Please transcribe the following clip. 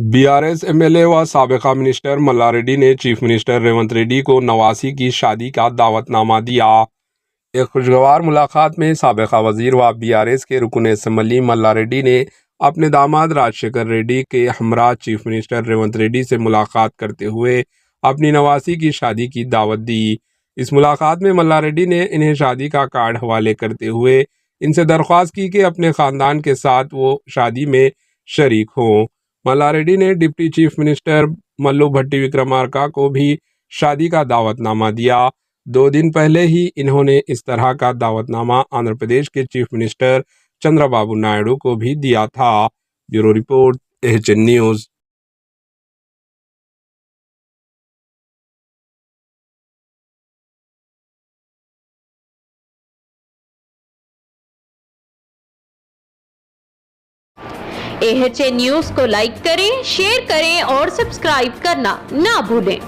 BRS MLA व साबिका minister Malla Reddy ने chief minister Revanth Reddy को नवासी की शादी का दावतनामा दिया। एक खुशगवार मुलाकात में साबिका वजीर व बीआरएस के रुकन असम्बली मल्लारेड्डी ने अपने दामाद राजशेखर रेड्डी के हमरा चीफ मिनिस्टर रेवंत रेड्डी से मुलाकात करते हुए अपनी नवासी की शादी की दावत दी। इस मुलाकात में मल्लारेड्डी ने इन्हें शादी का कार्ड हवाले करते हुए इनसे दरख्वास्त की कि अपने ख़ानदान के साथ वो शादी में शरीक हों। मल्लारेड्डी ने डिप्टी चीफ मिनिस्टर मल्लू भट्टी विक्रमार्का को भी शादी का दावतनामा दिया। 2 दिन पहले ही इन्होंने इस तरह का दावतनामा आंध्र प्रदेश के चीफ मिनिस्टर चंद्रबाबू नायडू को भी दिया था। Bureau report, HN news. HN news को लाइक करें, शेयर करें और सब्सक्राइब करना ना भूलें।